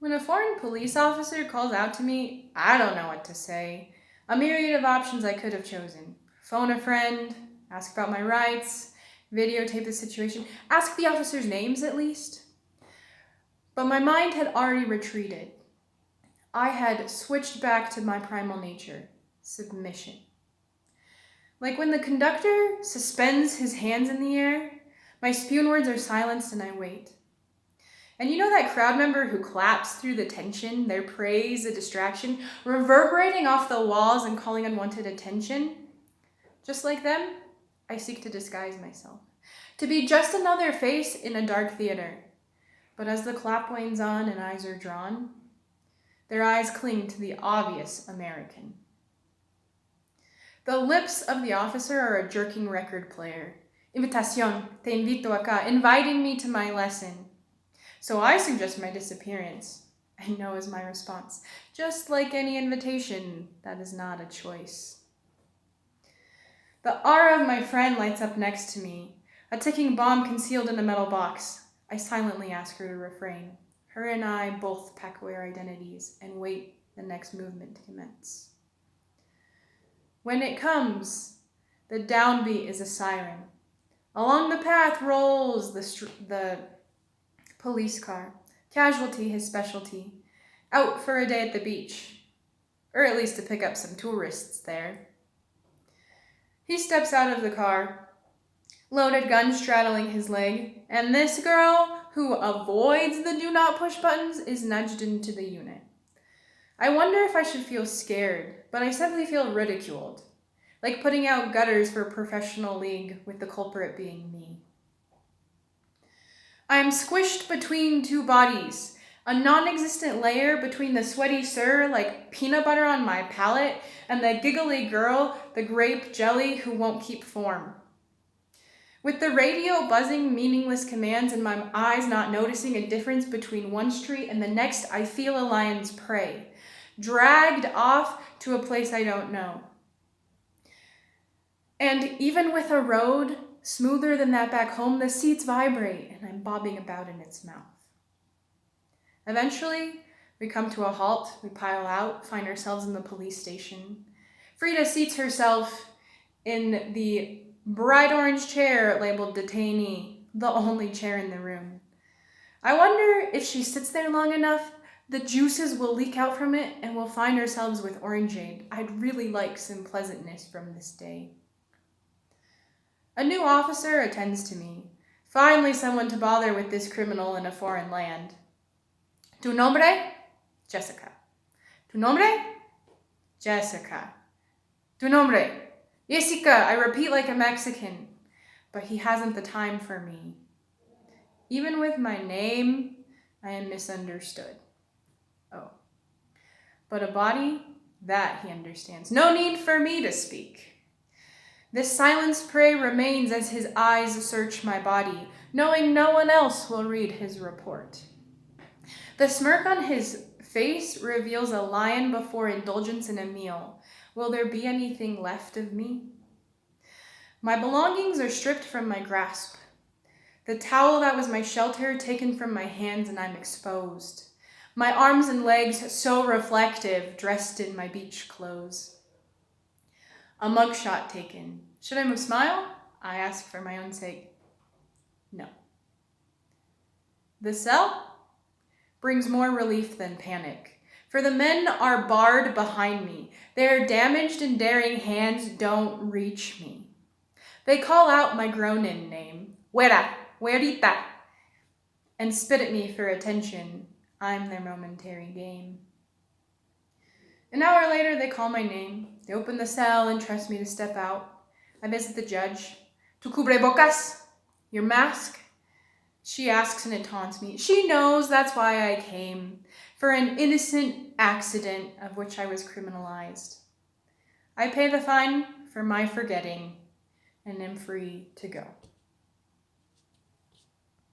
When a foreign police officer calls out to me, I don't know what to say. A myriad of options I could have chosen. Phone a friend, ask about my rights, videotape the situation, ask the officers' names at least. But my mind had already retreated. I had switched back to my primal nature, submission. Like when the conductor suspends his hands in the air, my spune words are silenced and I wait. And you know that crowd member who claps through the tension, their praise a distraction, reverberating off the walls and calling unwanted attention? Just like them, I seek to disguise myself, to be just another face in a dark theater. But as the clap wanes on and eyes are drawn, their eyes cling to the obvious American. The lips of the officer are a jerking record player. Invitación, te invito acá, inviting me to my lesson. So I suggest my disappearance. I know is my response. Just like any invitation, that is not a choice. The aura of my friend lights up next to me, a ticking bomb concealed in a metal box. I silently ask her to refrain. Her and I both pack away our identities and wait the next movement to commence. When it comes, the downbeat is a siren. Along the path rolls the police car. Casualty his specialty. Out for a day at the beach. Or at least to pick up some tourists there. He steps out of the car, loaded gun straddling his leg, and this girl, who avoids the do not push buttons, is nudged into the unit. I wonder if I should feel scared, but I simply feel ridiculed, like putting out gutters for a professional league with the culprit being me. I am squished between two bodies, a non-existent layer between the sweaty sir like peanut butter on my palate and the giggly girl, the grape jelly who won't keep form. With the radio buzzing meaningless commands and my eyes not noticing a difference between one street and the next, I feel a lion's prey, dragged off to a place I don't know. And even with a road smoother than that back home, the seats vibrate and I'm bobbing about in its mouth. Eventually, we come to a halt, we pile out, find ourselves in the police station. Frida seats herself in the bright orange chair labeled detainee, the only chair in the room. I wonder if she sits there long enough, the juices will leak out from it and we'll find ourselves with orangeade. I'd really like some pleasantness from this day. A new officer attends to me. Finally someone to bother with this criminal in a foreign land. Tu nombre? Jessica. Tu nombre? Jessica. Tu nombre? Jessica, I repeat like a Mexican. But he hasn't the time for me. Even with my name, I am misunderstood. Oh. But a body? That he understands. No need for me to speak. This silenced prey remains as his eyes search my body, knowing no one else will read his report. The smirk on his face reveals a lion before indulgence in a meal. Will there be anything left of me? My belongings are stripped from my grasp. The towel that was my shelter taken from my hands and I'm exposed. My arms and legs so reflective, dressed in my beach clothes. A mugshot taken. Should I smile? I ask for my own sake. No. The cell brings more relief than panic, for the men are barred behind me. Their damaged and daring hands don't reach me. They call out my grown-in name, Huera, Huerita, and spit at me for attention. I'm their momentary game. An hour later, they call my name. They open the cell and trust me to step out. I visit the judge. Tu cubrebocas? Your mask? She asks and it taunts me. She knows that's why I came, for an innocent accident of which I was criminalized. I pay the fine for my forgetting and am free to go.